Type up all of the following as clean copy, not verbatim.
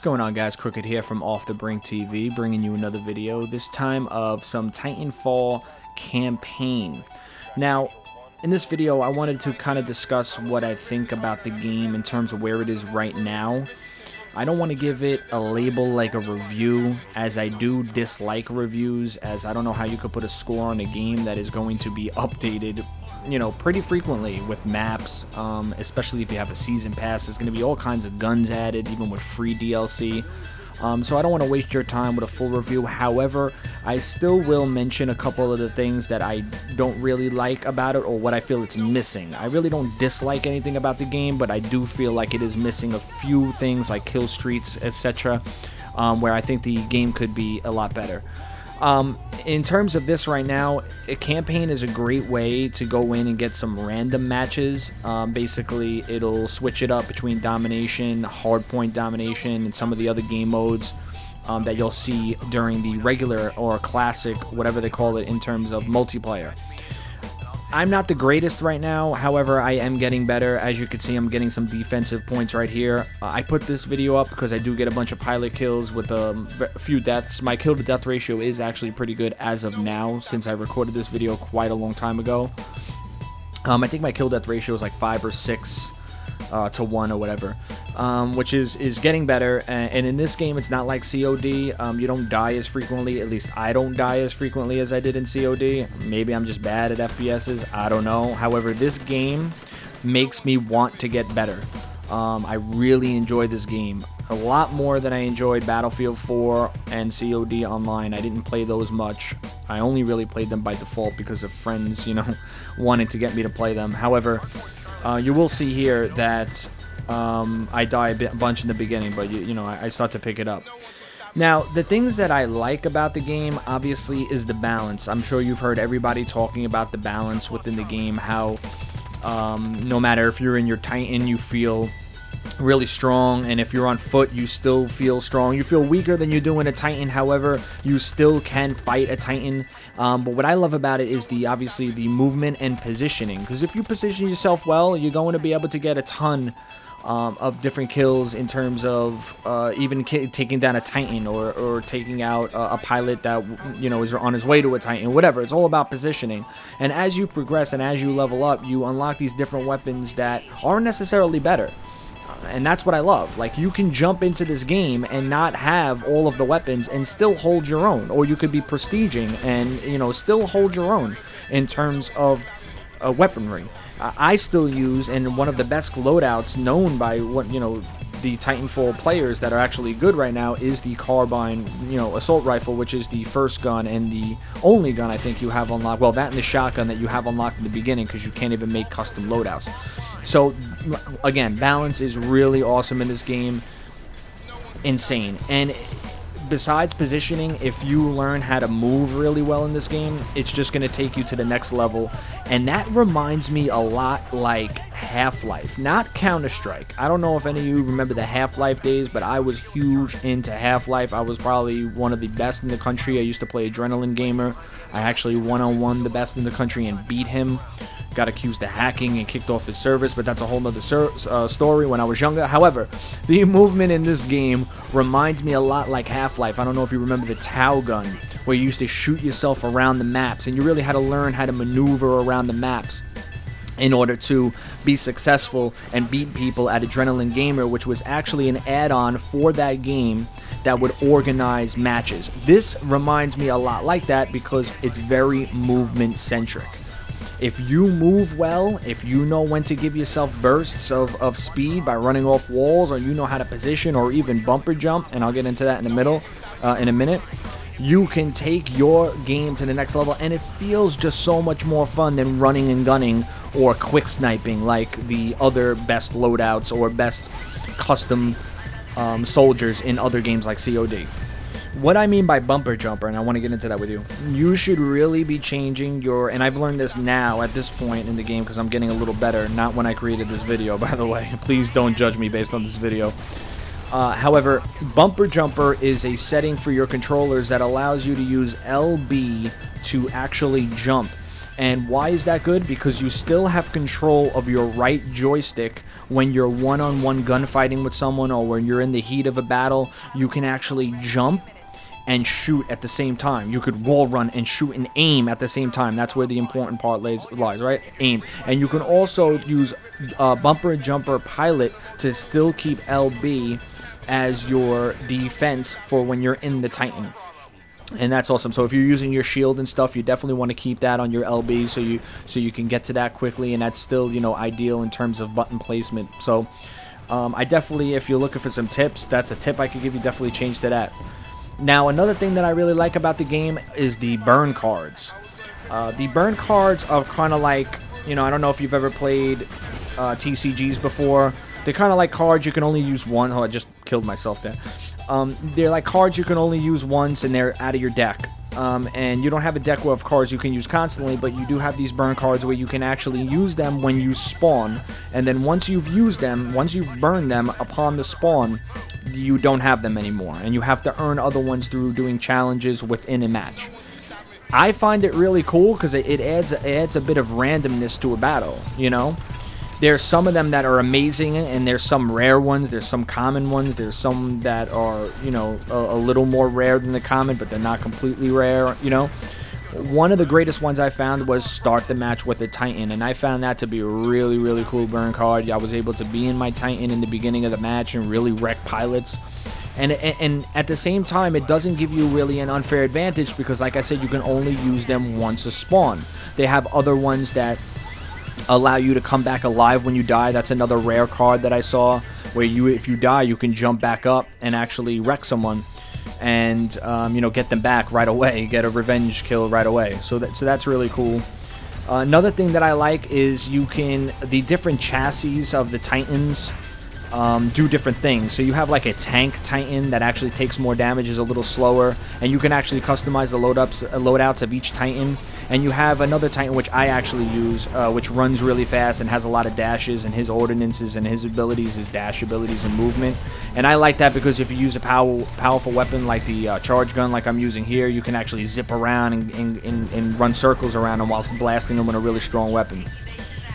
Going on, guys? Crooked here from Off the Brink TV, bringing you another video, this time of some Titanfall campaign. Now, in this video, I wanted to kind of discuss what I think about the game in terms of where it is right now. I don't want to give it a label like a review, as I do dislike reviews, as I don't know how you could put a score on a game that is going to be updated, you know, pretty frequently with maps, especially if you have a season pass. There's going to be all kinds of guns added, even with free DLC. So I don't want to waste your time with a full review. However, I still will mention a couple of the things that I don't really like about it, or what I feel it's missing. I really don't dislike anything about the game, but I do feel like it is missing a few things like kill streaks, etc., where I think the game could be a lot better. In terms of this right now, a campaign is a great way to go in and get some random matches. Basically, it'll switch it up between domination, hardpoint domination, and some of the other game modes that you'll see during the regular or classic, whatever they call it, in terms of multiplayer. I'm not the greatest right now, however, I am getting better. As you can see, I'm getting some defensive points right here. I put this video up because I do get a bunch of pilot kills with a few deaths. My kill to death ratio is actually pretty good as of now, since I recorded this video quite a long time ago. I think my kill death ratio is like 5 or 6 to 1 or whatever, which is getting better. And in this game, it's not like COD. You don't die as frequently. At least I don't die as frequently as I did in COD. Maybe I'm just bad at FPSs. I don't know. However, this game makes me want to get better. I really enjoy this game a lot more than I enjoyed Battlefield 4 and COD Online. I didn't play those much. I only really played them by default because of friends, you know, wanting to get me to play them. However, you will see here that I die a bunch in the beginning, but you know, I start to pick it up. Now, the things that I like about the game, obviously, is the balance. I'm sure you've heard everybody talking about the balance within the game, how no matter if you're in your Titan, you feel really strong, and if you're on foot, you still feel strong. You feel weaker than you do in a Titan, however, you still can fight a Titan. But what I love about it is obviously the movement and positioning, because if you position yourself well, you're going to be able to get a ton of different kills in terms of even taking down a Titan or taking out a pilot that, you know, is on his way to a Titan, whatever. It's all about positioning. And as you progress and as you level up, you unlock these different weapons that aren't necessarily better. And that's what I love. Like, you can jump into this game and not have all of the weapons and still hold your own, or you could be prestiging and, you know, still hold your own in terms of weaponry. I still use, and one of the best loadouts known by what, you know, the Titanfall players that are actually good right now, is the carbine, you know, assault rifle, which is the first gun and the only gun I think you have unlocked. Well, that and the shotgun that you have unlocked in the beginning, because you can't even make custom loadouts. So, again, balance is really awesome in this game. Insane. And besides positioning, if you learn how to move really well in this game, it's just going to take you to the next level. And that reminds me a lot like Half-Life, not Counter-Strike. I don't know if any of you remember the Half-Life days, but I was huge into Half-Life. I was probably one of the best in the country. I used to play Adrenaline Gamer. I actually one-on-one the best in the country and beat him. Got accused of hacking and kicked off his service, but that's a whole nother story when I was younger. However, the movement in this game reminds me a lot like Half-Life. I don't know if you remember the Tau gun, where you used to shoot yourself around the maps, and you really had to learn how to maneuver around the maps in order to be successful and beat people at Adrenaline Gamer, which was actually an add-on for that game that would organize matches. This reminds me a lot like that because it's very movement-centric. If you move well, if you know when to give yourself bursts of speed by running off walls, or you know how to position or even bumper jump, and I'll get into that in a minute, you can take your game to the next level, and it feels just so much more fun than running and gunning or quick sniping like the other best loadouts or best custom soldiers in other games like COD. What I mean by bumper jumper, and I want to get into that with you, you should really be changing your, and I've learned this now at this point in the game because I'm getting a little better, not when I created this video, by the way. Please don't judge me based on this video. However, bumper jumper is a setting for your controllers that allows you to use LB to actually jump. And why is that good? Because you still have control of your right joystick when you're one-on-one gunfighting with someone, or when you're in the heat of a battle. You can actually jump and shoot at the same time. You could wall run and shoot and aim at the same time. That's where the important part lies, right? Aim. And you can also use bumper jumper pilot to still keep LB as your defense for when you're in the Titan. And that's awesome. So if you're using your shield and stuff, you definitely want to keep that on your LB so you can get to that quickly, and that's still, you know, ideal in terms of button placement. So I definitely, if you're looking for some tips, that's a tip I could give you. Definitely change to that. Now, another thing that I really like about the game is the burn cards. The burn cards are kind of like, you know, I don't know if you've ever played TCGs before. They're kind of like cards you can only use one. Oh, I just killed myself there. They're like cards you can only use once, and they're out of your deck. And you don't have a deck of cards you can use constantly, but you do have these burn cards where you can actually use them when you spawn. And then once you've used them, once you've burned them upon the spawn, you don't have them anymore. And you have to earn other ones through doing challenges within a match. I find it really cool because it adds a bit of randomness to a battle, you know? There's some of them that are amazing, and there's some rare ones, there's some common ones, there's some that are, you know, a little more rare than the common, but they're not completely rare, you know. One of the greatest ones I found was Start the Match with a Titan, and I found that to be a really, really cool burn card. I was able to be in my Titan in the beginning of the match and really wreck pilots. And at the same time, it doesn't give you really an unfair advantage because, like I said, you can only use them once a spawn. They have other ones that allow you to come back alive when you die. That's another rare card that I saw, where if you die, you can jump back up and actually wreck someone and you know, get them back right away, get a revenge kill right away. So that's really cool. Another thing that I like is the different chassis of the Titans do different things. So you have like a tank Titan that actually takes more damage, is a little slower, and you can actually customize the loadouts of each Titan. And you have another Titan, which I actually use, which runs really fast and has a lot of dashes, and his ordinances and his abilities, his dash abilities and movement. And I like that because if you use a powerful weapon like the charge gun like I'm using here, you can actually zip around and run circles around them whilst blasting them with a really strong weapon.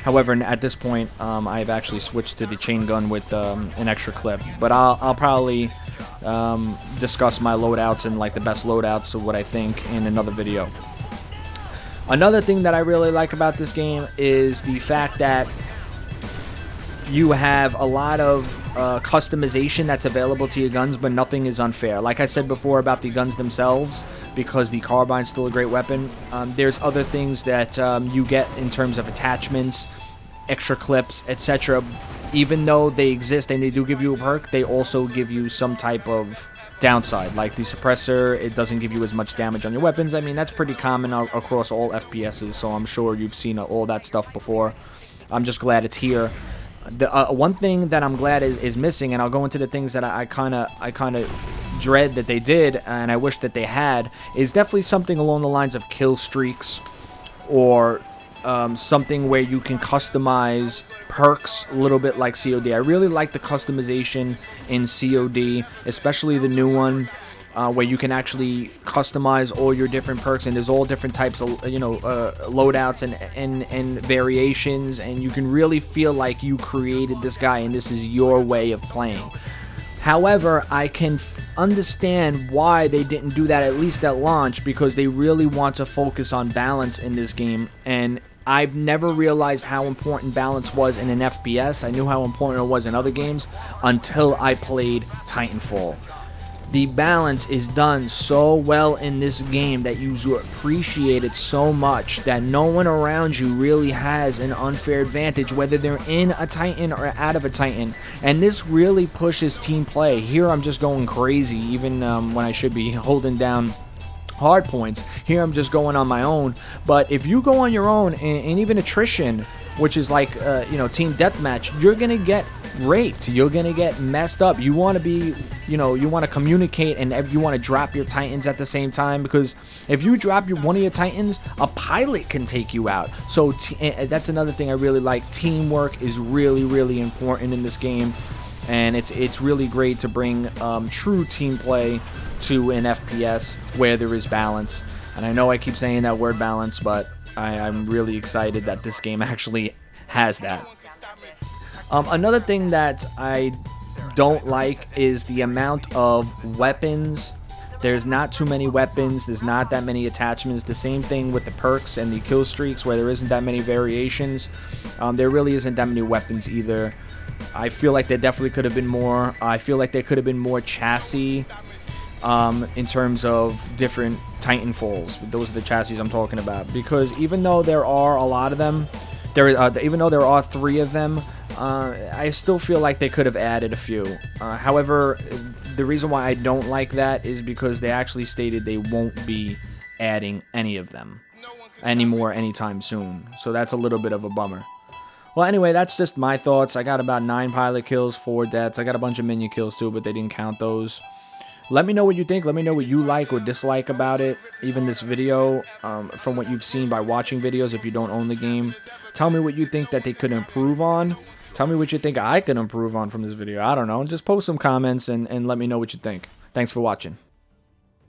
However, at this point, I've actually switched to the chain gun with an extra clip. But I'll probably discuss my loadouts and like the best loadouts of what I think in another video. Another thing that I really like about this game is the fact that you have a lot of customization that's available to your guns, but nothing is unfair. Like I said before about the guns themselves, because the carbine's still a great weapon, there's other things that you get in terms of attachments, extra clips, etc. Even though they exist and they do give you a perk, they also give you some type of downside. Like the suppressor, it doesn't give you as much damage on your weapons. I mean, that's pretty common across all FPSs, so I'm sure you've seen all that stuff before. I'm just glad it's here. The one thing that I'm glad is missing, and I'll go into the things that I kind of dread that they did, and I wish that they had, is definitely something along the lines of kill streaks, or something where you can customize perks a little bit like COD. I really like the customization in COD, especially the new one, where you can actually customize all your different perks, and there's all different types of, you know, loadouts and variations, and you can really feel like you created this guy and this is your way of playing. However, I can understand why they didn't do that, at least at launch, because they really want to focus on balance in this game, and I've never realized how important balance was in an FPS. I knew how important it was in other games until I played Titanfall. The balance is done so well in this game that you appreciate it so much that no one around you really has an unfair advantage, whether they're in a Titan or out of a Titan. And this really pushes team play. Here I'm just going crazy, even when I should be holding down hard points. Here I'm just going on my own. But if you go on your own, and even attrition, which is like you know, team deathmatch, you're gonna get raped, you're gonna get messed up. You want to be, you know, you want to communicate, and you want to drop your Titans at the same time, because if you drop one of your Titans, a pilot can take you out. So that's another thing I really like. Teamwork is really, really important in this game, and it's really great to bring true team play to an FPS where there is balance. And I know I keep saying that word balance, but I'm really excited that this game actually has that. Another thing that I don't like is the amount of weapons. There's not too many weapons. There's not that many attachments. The same thing with the perks and the kill streaks, where there isn't that many variations. There really isn't that many weapons either. I feel like there definitely could have been more. I feel like there could have been more chassis in terms of different Titanfalls. Those are the chassis I'm talking about. Because even though there are a lot of them, even though there are 3 of them, I still feel like they could have added a few. However, the reason why I don't like that is because they actually stated they won't be adding any of them anymore anytime soon. So that's a little bit of a bummer. Well, anyway, that's just my thoughts. I got about 9 pilot kills, 4 deaths. I got a bunch of minion kills too, but they didn't count those. Let me know what you think. Let me know what you like or dislike about it. Even this video, from what you've seen by watching videos if you don't own the game. Tell me what you think that they could improve on. Tell me what you think I could improve on from this video. I don't know. Just post some comments and let me know what you think. Thanks for watching.